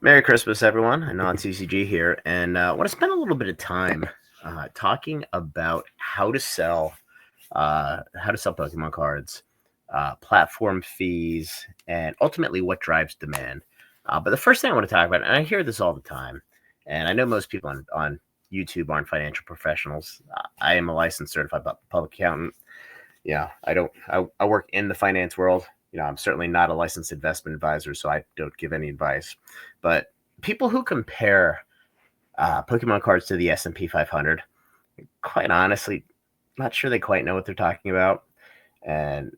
Merry Christmas, everyone. Non TCG here, and I want to spend a little bit of time talking about how to sell Pokemon cards, platform fees, and ultimately what drives demand. But the first thing I want to talk about, and I hear this all the time, and I know most people on YouTube aren't financial professionals. I am a licensed certified public accountant. Yeah, I don't. I work in the finance world. I'm certainly not a licensed investment advisor, so I don't give any advice. But people who compare Pokemon cards to the S&P 500, quite honestly, not sure they quite know what they're talking about. And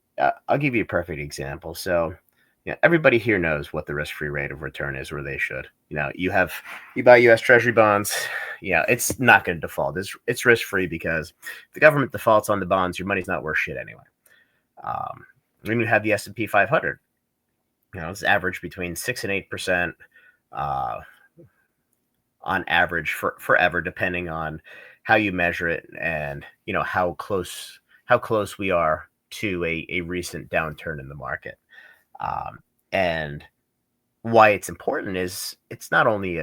I'll give you a perfect example. So, everybody here knows what the risk-free rate of return is, or they should. You buy U.S. Treasury bonds. Yeah, it's not going to default. It's risk-free because if the government defaults on the bonds, your money's not worth shit anyway. Then you have the S&P 500. It's average between 6 and 8% uh, on average for forever, depending on how you measure it and how close we are to a recent downturn in the market. And why it's important is it's not only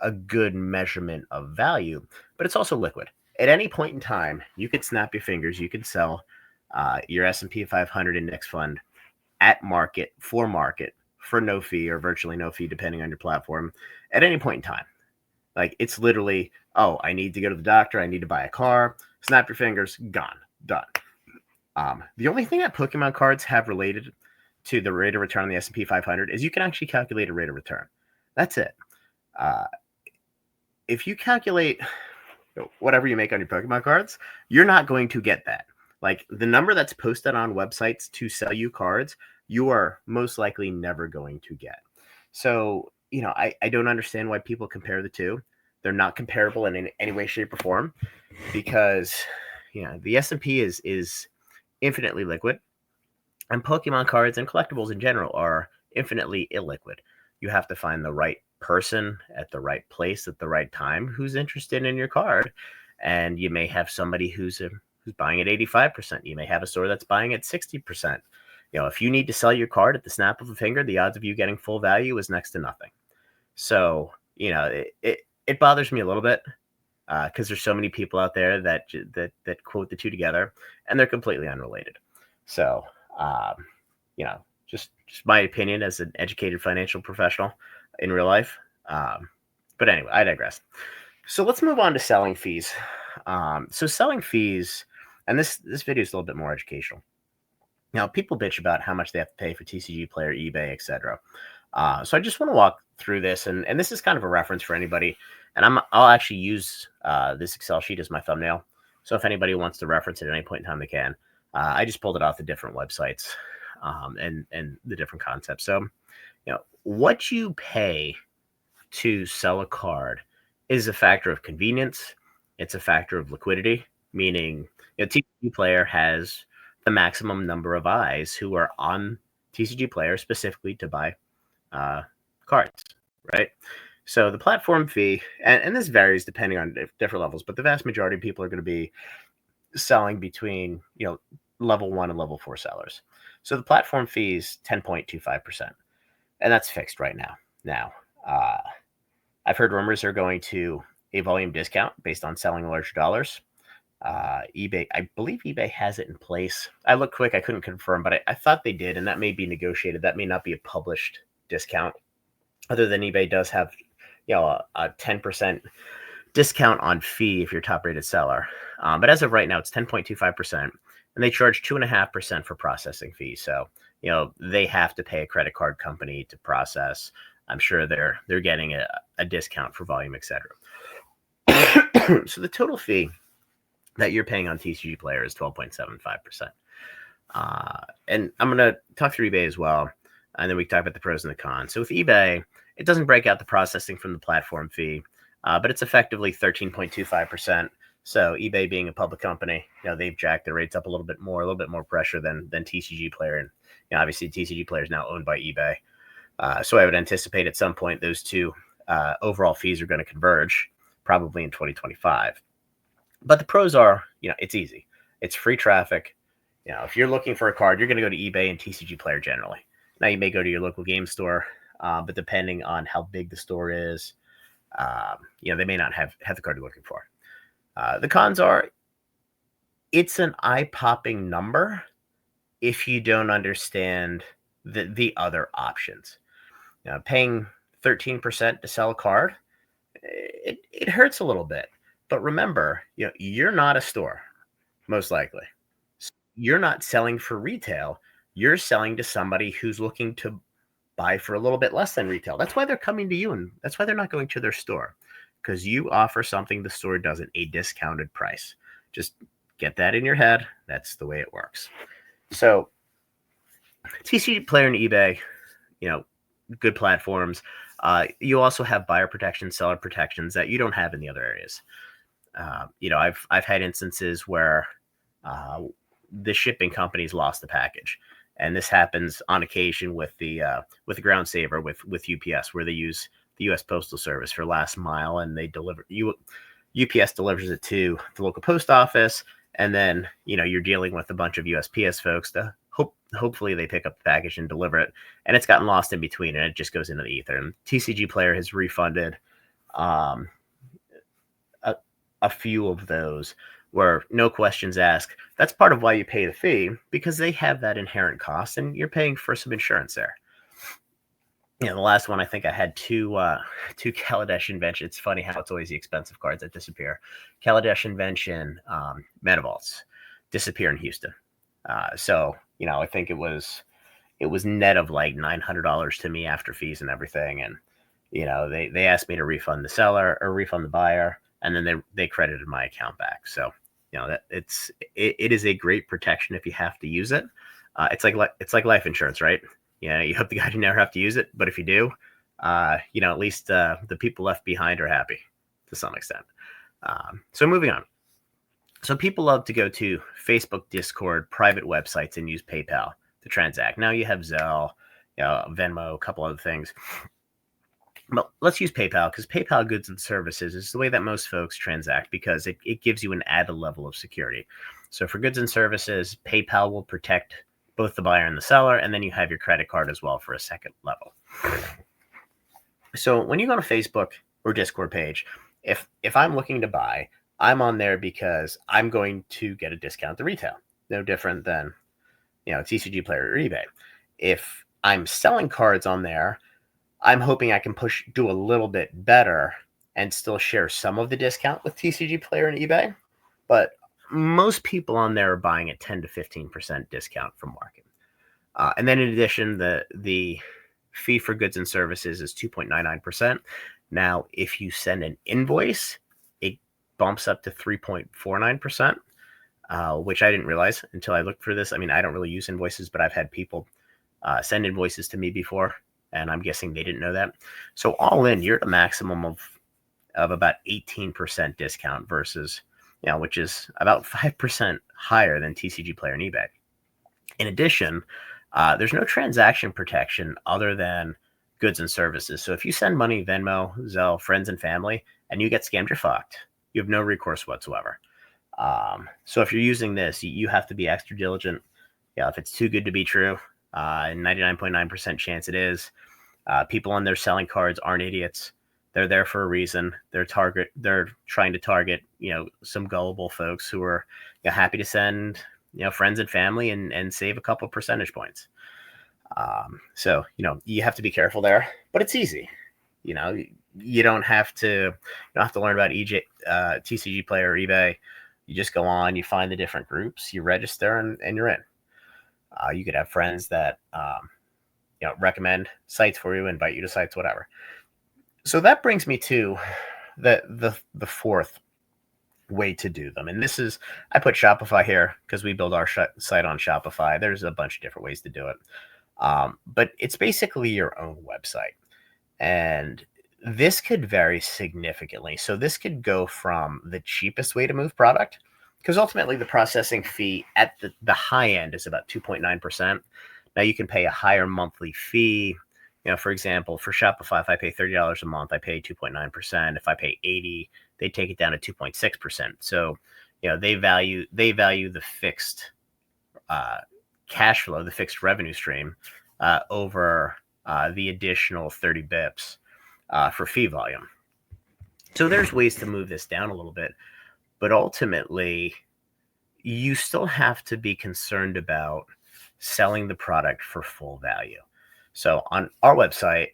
a good measurement of value, but it's also liquid. At any point in time, you could snap your fingers, you could sell your S&P 500 index fund at market for no fee or virtually no fee, depending on your platform, at any point in time. Like, it's literally, oh, I need to go to the doctor, I need to buy a car, snap your fingers, gone, done. The only thing that Pokemon cards have related to the rate of return on the S&P 500 is you can actually calculate a rate of return. That's it. Uh, if you calculate whatever you make on your Pokemon cards, you're not going to get that. Like, the number that's posted on websites to sell you cards, you are most likely never going to get. So, I don't understand why people compare the two. They're not comparable in any way, shape, or form because, the S&P is infinitely liquid, and Pokemon cards and collectibles in general are infinitely illiquid. You have to find the right person at the right place at the right time who's interested in your card, and you may have somebody who's buying at 85%. You may have a store that's buying at 60%. If you need to sell your card at the snap of a finger, the odds of you getting full value is next to nothing. So, it bothers me a little bit because there's so many people out there that quote the two together, and they're completely unrelated. So, um, just my opinion as an educated financial professional in real life. But anyway, I digress. So let's move on to selling fees. So selling fees, and this video is a little bit more educational. Now, people bitch about how much they have to pay for TCG Player, eBay, etc. So I just want to walk through this, and this is kind of a reference for anybody. And I'll actually use this Excel sheet as my thumbnail. So if anybody wants to reference it at any point in time, they can. I just pulled it off the different websites and the different concepts. So, what you pay to sell a card is a factor of convenience. It's a factor of liquidity, meaning TCG Player has the maximum number of eyes who are on TCG Player specifically to buy cards, right? So the platform fee, and this varies depending on different levels, but the vast majority of people are going to be selling between level 1 and level 4 sellers. So the platform fee is 10.25%, and that's fixed right now. Now, I've heard rumors are going to a volume discount based on selling larger dollars. eBay, I believe eBay has it in place. I looked quick, I couldn't confirm, but I thought they did, and that may be negotiated. That may not be a published discount. Other than eBay does have, a 10% discount on fee if you're top rated seller. But as of right now, it's 10.25%, and they charge 2.5% for processing fees. So, they have to pay a credit card company to process. I'm sure they're getting a discount for volume, etc. So the total fee that you're paying on TCG Player is 12.75%. And I'm going to talk through eBay as well, and then we can talk about the pros and the cons. So with eBay, it doesn't break out the processing from the platform fee, but it's effectively 13.25%. So eBay being a public company, they've jacked their rates up a little bit more pressure than TCG Player. And obviously TCG Player is now owned by eBay. So I would anticipate at some point those two overall fees are going to converge, probably in 2025. But the pros are, it's easy. It's free traffic. If you're looking for a card, you're going to go to eBay and TCG Player generally. Now, you may go to your local game store. but depending on how big the store is, they may not have the card you're looking for. The cons are it's an eye-popping number if you don't understand the other options. Paying 13% to sell a card, it hurts a little bit. But remember, you're not a store, most likely. You're not selling for retail. You're selling to somebody who's looking to buy for a little bit less than retail. That's why they're coming to you, and that's why they're not going to their store, because you offer something the store doesn't, a discounted price. Just get that in your head. That's the way it works. So TCG Player and eBay, good platforms. You also have buyer protections, seller protections that you don't have in the other areas. I've had instances where the shipping companies lost the package, and this happens on occasion with the Ground Saver with UPS, where they use the U.S. Postal Service for last mile, and they deliver UPS delivers it to the local post office, and then you're dealing with a bunch of USPS folks to hopefully they pick up the package and deliver it, and it's gotten lost in between, and it just goes into the ether. And TCG Player has refunded a few of those where no questions asked. That's part of why you pay the fee, because they have that inherent cost, and you're paying for some insurance there. The last one, I think I had two Kaladesh Invention. It's funny how it's always the expensive cards that disappear. Kaladesh Invention Metavolts disappear in Houston. So I think it was net of like $900 to me after fees and everything, and they asked me to refund the seller or refund the buyer, and then they credited my account back. So that it is a great protection if you have to use it. It's like life insurance, right? You hope the guy you never have to use it, but if you do, at least the people left behind are happy to some extent. So moving on. So people love to go to Facebook, Discord, private websites, and use PayPal to transact. Now you have Zelle, Venmo, a couple other things. But let's use PayPal, because PayPal goods and services is the way that most folks transact, because it gives you an added level of security. So for goods and services, PayPal will protect both the buyer and the seller, and then you have your credit card as well for a second level. So when you go on a Facebook or Discord page, if I'm looking to buy, I'm on there because I'm going to get a discount at the retail. No different than TCG Player or eBay. If I'm selling cards on there, I'm hoping I can do a little bit better and still share some of the discount with TCG Player and eBay. But most people on there are buying at 10 to 15% discount from market. And then in addition, the fee for goods and services is 2.99%. Now, if you send an invoice, it bumps up to 3.49%, which I didn't realize until I looked for this. I mean, I don't really use invoices, but I've had people send invoices to me before, and I'm guessing they didn't know that. So all in, you're at a maximum of about 18% discount versus, which is about 5% higher than TCG Player and eBay. In addition, there's no transaction protection other than goods and services. So if you send money, Venmo, Zelle, friends and family, and you get scammed, you're fucked. You have no recourse whatsoever. So if you're using this, you have to be extra diligent. If it's too good to be true, 99.9% chance it is. People on there selling cards aren't idiots. They're there for a reason. They're trying to target, some gullible folks who are happy to send, friends and family and save a couple percentage points. So, you have to be careful there, but it's easy. You don't have to learn about TCG Player or eBay. You just go on, you find the different groups, you register, and you're in. You could have friends that, recommend sites for you, invite you to sites, whatever. So that brings me to the fourth way to do them. And this is, I put Shopify here because we build our site on Shopify. There's a bunch of different ways to do it. But it's basically your own website. And this could vary significantly. So this could go from the cheapest way to move product, because ultimately the processing fee at the high end is about 2.9%. Now you can pay a higher monthly fee. For example, for Shopify, if I pay $30 a month, I pay 2.9%. If I pay $80, they take it down to 2.6%. So, they value the fixed cash flow, the fixed revenue stream, over the additional 30 bips for fee volume. So there's ways to move this down a little bit, but ultimately, you still have to be concerned about selling the product for full value. So on our website,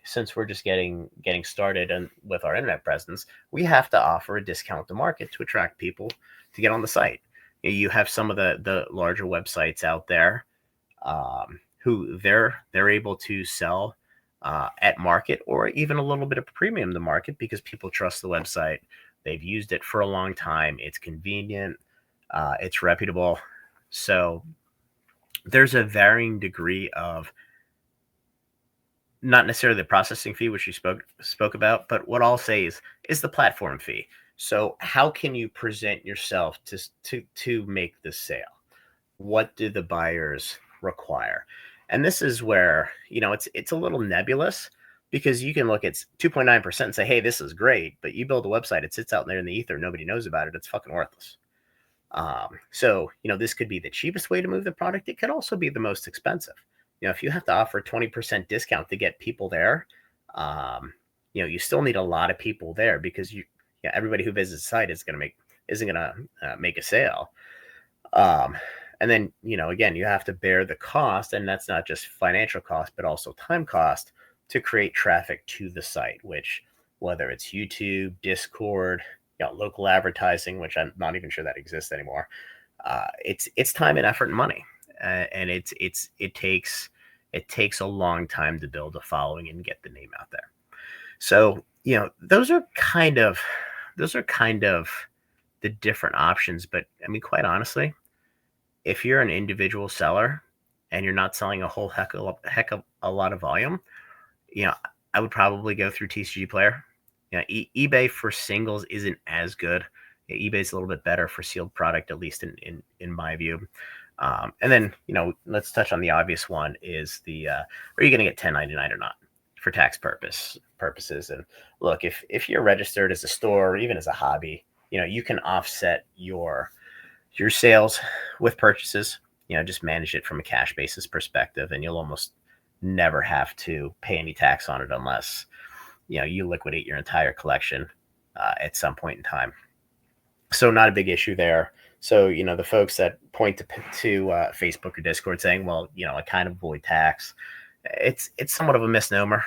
since we're just getting started and with our internet presence, we have to offer a discount to market to attract people to get on the site. You have some of the larger websites out there who they're able to sell at market or even a little bit of premium to market because people trust the website. They've used it for a long time. It's convenient. It's reputable. So there's a varying degree of not necessarily the processing fee, which you spoke about, but what I'll say is the platform fee. So how can you present yourself to make the sale? What do the buyers require? And this is where, it's a little nebulous because you can look at 2.9% and say, hey, this is great, but you build a website, it sits out there in the ether, nobody knows about it, it's fucking worthless. So, this could be the cheapest way to move the product. It could also be the most expensive. If you have to offer 20% discount to get people there, you still need a lot of people there because everybody who visits the site isn't gonna make a sale. And then, again, you have to bear the cost, and that's not just financial cost, but also time cost to create traffic to the site, which whether it's YouTube, Discord, local advertising, which I'm not even sure that exists anymore. It's time and effort and money, and it takes a long time to build a following and get the name out there. So those are kind of the different options. But I mean, quite honestly, if you're an individual seller and you're not selling a whole heck of a lot of volume, I would probably go through TCG Player. eBay for singles isn't as good. eBay's a little bit better for sealed product, at least in my view. And then, let's touch on the obvious one is are you going to get 1099 or not for tax purposes? And look, if you're registered as a store or even as a hobby, you can offset your sales with purchases, just manage it from a cash basis perspective, and you'll almost never have to pay any tax on it unless you liquidate your entire collection at some point in time. So not a big issue there. So the folks that point to Facebook or Discord saying, well, I kind of avoid tax, it's somewhat of a misnomer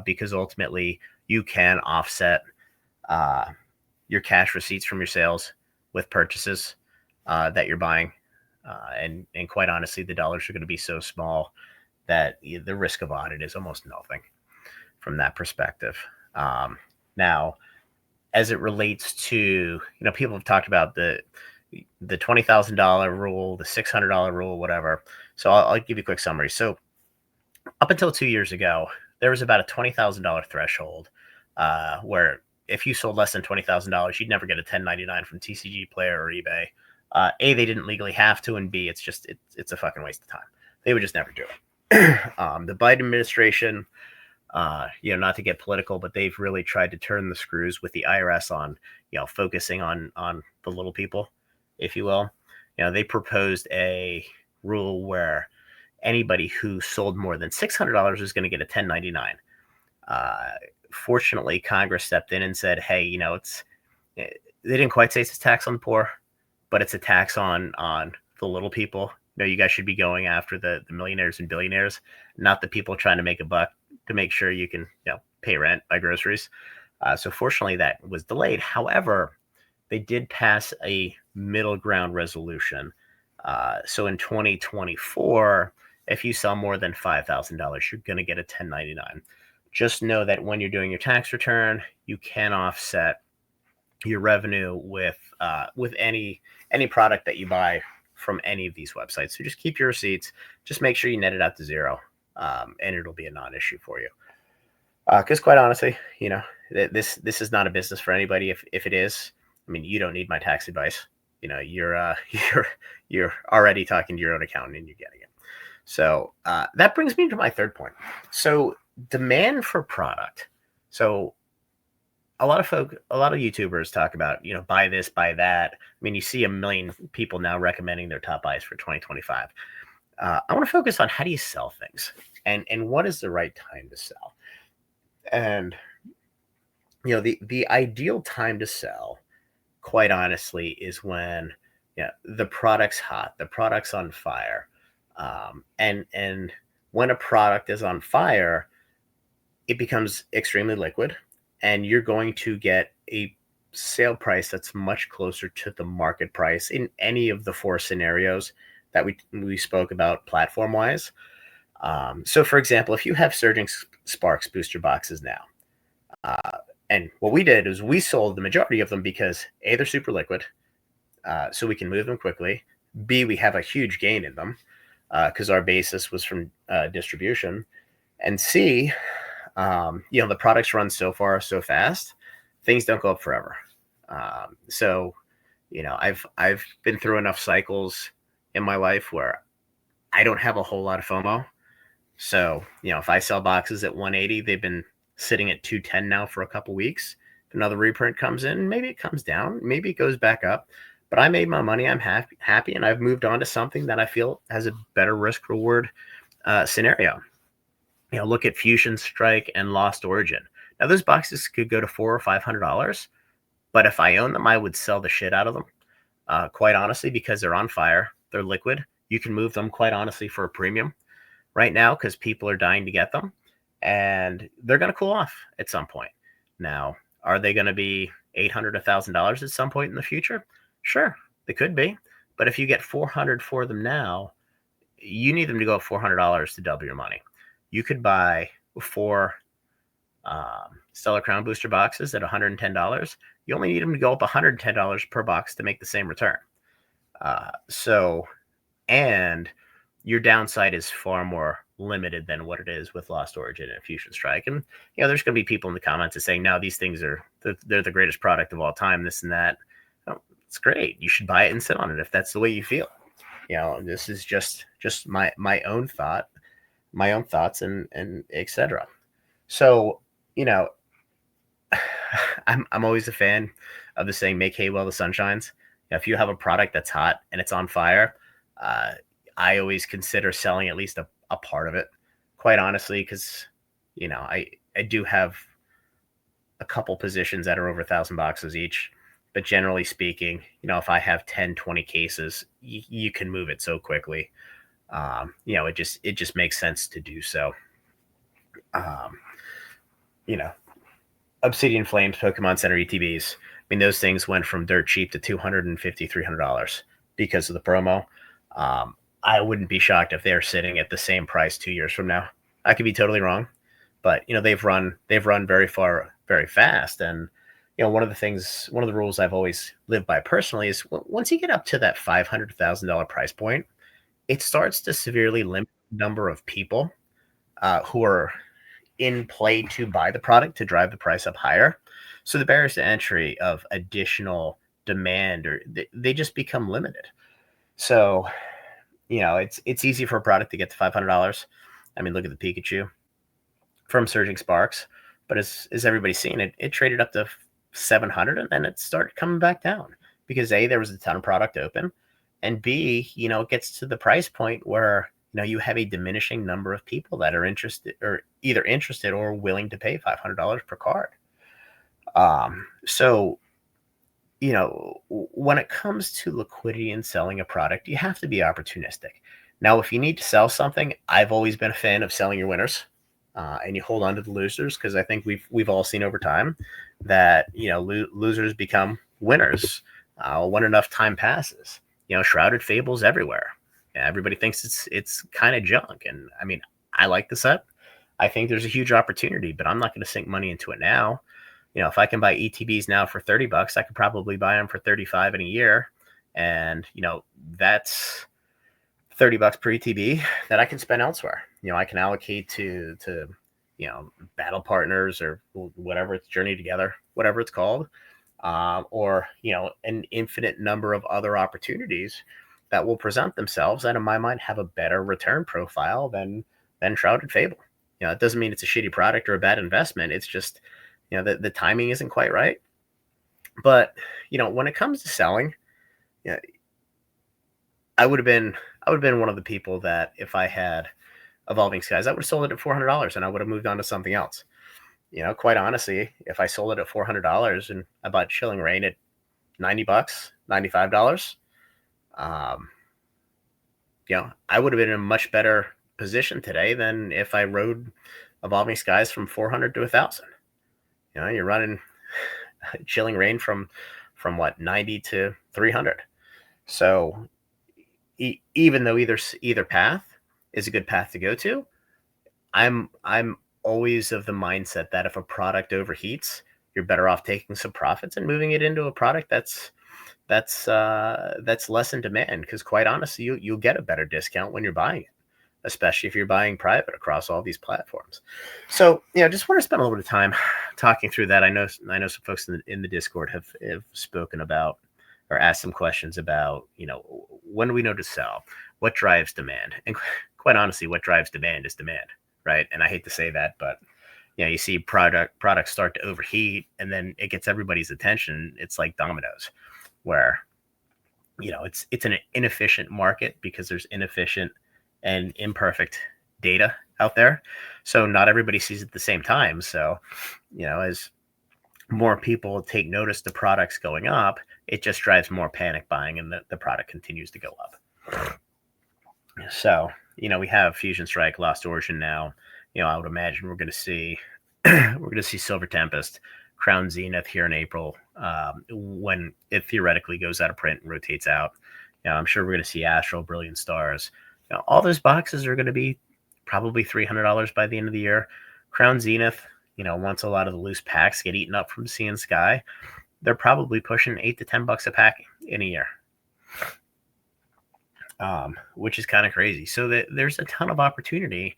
because ultimately you can offset your cash receipts from your sales with purchases that you're buying, and quite honestly, the dollars are going to be so small that the risk of audit is almost nothing from that perspective. Now, as it relates to, people have talked about the $20,000 rule, the $600 rule, whatever. So I'll give you a quick summary. So up until 2 years ago, there was about a $20,000 threshold where if you sold less than $20,000, you'd never get a 1099 from TCG Player or eBay. A, they didn't legally have to, and B, it's a fucking waste of time. They would just never do it. The Biden administration, not to get political, but they've really tried to turn the screws with the IRS on, focusing on the little people, if you will. They proposed a rule where anybody who sold more than $600 is going to get a 1099. Fortunately, Congress stepped in and said, hey, they didn't quite say it's a tax on the poor, but it's a tax on the little people. You guys should be going after the millionaires and billionaires, not the people trying to make a buck to make sure you can pay rent, buy groceries. So fortunately, that was delayed. However, they did pass a middle ground resolution. So in 2024, if you sell more than $5,000, you're going to get a 1099. Just know that when you're doing your tax return, you can offset your revenue with any product that you buy from any of these websites. So just keep your receipts. Just make sure you net it out to zero, and it'll be a non-issue for you. Because quite honestly, this is not a business for anybody. If it is, I mean, you don't need my tax advice. You're already talking to your own accountant and you're getting it. So that brings me to my third point. So demand for product. So a lot of YouTubers talk about, buy this, buy that. I mean, you see a million people now recommending their top buys for 2025. I want to focus on how do you sell things, and what is the right time to sell. And the ideal time to sell, quite honestly, is when the product's hot, the product's on fire, and when a product is on fire, it becomes extremely liquid, and you're going to get a sale price that's much closer to the market price in any of the four scenarios that we spoke about platform wise. So, for example, if you have Surging Sparks booster boxes now, uh, and what we did is we sold the majority of them because A, they're super liquid, so we can move them quickly. B, we have a huge gain in them because our basis was from distribution. And C, the products run so far so fast, things don't go up forever. So, I've been through enough cycles in my life where I don't have a whole lot of FOMO. So, if I sell boxes at 180, they've been sitting at 210 now for a couple weeks. If another reprint comes in, maybe it comes down, maybe it goes back up. But I made my money. I'm happy, and I've moved on to something that I feel has a better risk reward scenario. Look at Fusion Strike and Lost Origin. Now, those boxes could go to $400 or $500, but if I own them, I would sell the shit out of them. Quite honestly, because they're on fire, they're liquid. You can move them, quite honestly, for a premium right now because people are dying to get them, and they're going to cool off at some point. Now, are they going to be $800, $1,000 at some point in the future? Sure, they could be. But if you get 400 for them now, you need them to go up $400 to double your money. You could buy four Stellar Crown booster boxes at $110. You only need them to go up $110 per box to make the same return. And your downside is far more limited than what it is with Lost Origin and Fusion Strike. And there's going to be people in the comments that saying, "No, these things they're the greatest product of all time. This and that." Oh, it's great. You should buy it and sit on it if that's the way you feel. This is just my own thoughts and etc. So, I'm always a fan of the saying, "Make hay while the sun shines." If you have a product that's hot and it's on fire, I always consider selling at least a part of it, quite honestly, because I do have a couple positions that are over 1,000 boxes each. But generally speaking, if I have 10, 20 cases, you can move it so quickly. It just makes sense to do so. Um, you know, Obsidian Flames, Pokemon Center ETBs. I mean, those things went from dirt cheap to $250, $300 because of the promo. I wouldn't be shocked if they're sitting at the same price 2 years from now. I could be totally wrong, but they've run very far, very fast. And one of the rules I've always lived by personally is once you get up to that $500,000 price point, it starts to severely limit the number of people who are in play to buy the product to drive the price up higher. So the barriers to entry of additional demand they just become limited. So it's easy for a product to get to $500. I mean, look at the Pikachu from Surging Sparks, but as everybody's seen, it traded up to 700 and then it started coming back down because A, there was a ton of product open, and B, it gets to the price point where you have a diminishing number of people that are either interested or willing to pay $500 per card. So when it comes to liquidity and selling a product, you have to be opportunistic. Now, if you need to sell something, I've always been a fan of selling your winners, and you hold on to the losers because I think we've all seen over time that losers become winners when enough time passes. Shrouded Fables everywhere. Everybody thinks it's kind of junk, and I mean, I like the set. I think there's a huge opportunity, but I'm not going to sink money into it now. If I can buy ETBs now for $30, I could probably buy them for 35 in a year. And, that's $30 per ETB that I can spend elsewhere. I can allocate to battle partners or whatever it's Journey Together, whatever it's called, or, an infinite number of other opportunities that will present themselves and in my mind have a better return profile than Shrouded Fable. It doesn't mean it's a shitty product or a bad investment. It's just, the timing isn't quite right. But, when it comes to selling, I would have been I would have been one of the people that if I had Evolving Skies, I would have sold it at $400 and I would have moved on to something else. Quite honestly, if I sold it at $400 and I bought Chilling Reign at $90, $95, um, I would have been in a much better position today than if I rode Evolving Skies from 400 to 1,000. You're running Chilling Reign from what 90 to 300. So even though either path is a good path to go to, I'm always of the mindset that if a product overheats, you're better off taking some profits and moving it into a product that's less in demand. Because quite honestly, you'll get a better discount when you're buying it, especially if you're buying private across all these platforms. So just want to spend a little bit of time talking through that. I know some folks in the Discord have spoken about or asked some questions about when do we know to sell, what drives demand, and quite honestly, what drives demand is demand, right? And I hate to say that, but you see products start to overheat, and then it gets everybody's attention. It's like dominoes, where it's an inefficient market because there's inefficient and imperfect data out there, so not everybody sees it at the same time. So as more people take notice to products going up, it just drives more panic buying, and the product continues to go up. So we have Fusion Strike, Lost Origin now. I would imagine we're going to see Silver Tempest, Crown Zenith here in April, when it theoretically goes out of print and rotates out. I'm sure we're going to see Astral, Brilliant Stars. All those boxes are going to be probably $300 by the end of the year. Crown Zenith, once a lot of the loose packs get eaten up from Sea and Sky, they're probably pushing $8 to $10 a pack in a year, which is kind of crazy. So there's a ton of opportunity,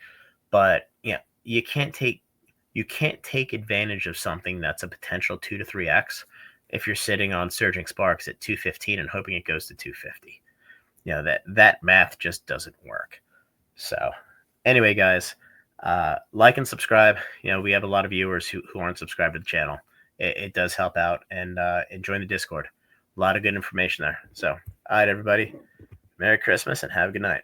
but you can't take advantage of something that's a potential 2 to 3x if you're sitting on Surging Sparks at 215 and hoping it goes to 250. That math just doesn't work. So anyway, guys, like and subscribe. We have a lot of viewers who aren't subscribed to the channel. It does help out, and join the Discord. A lot of good information there. So, all right, everybody, Merry Christmas and have a good night.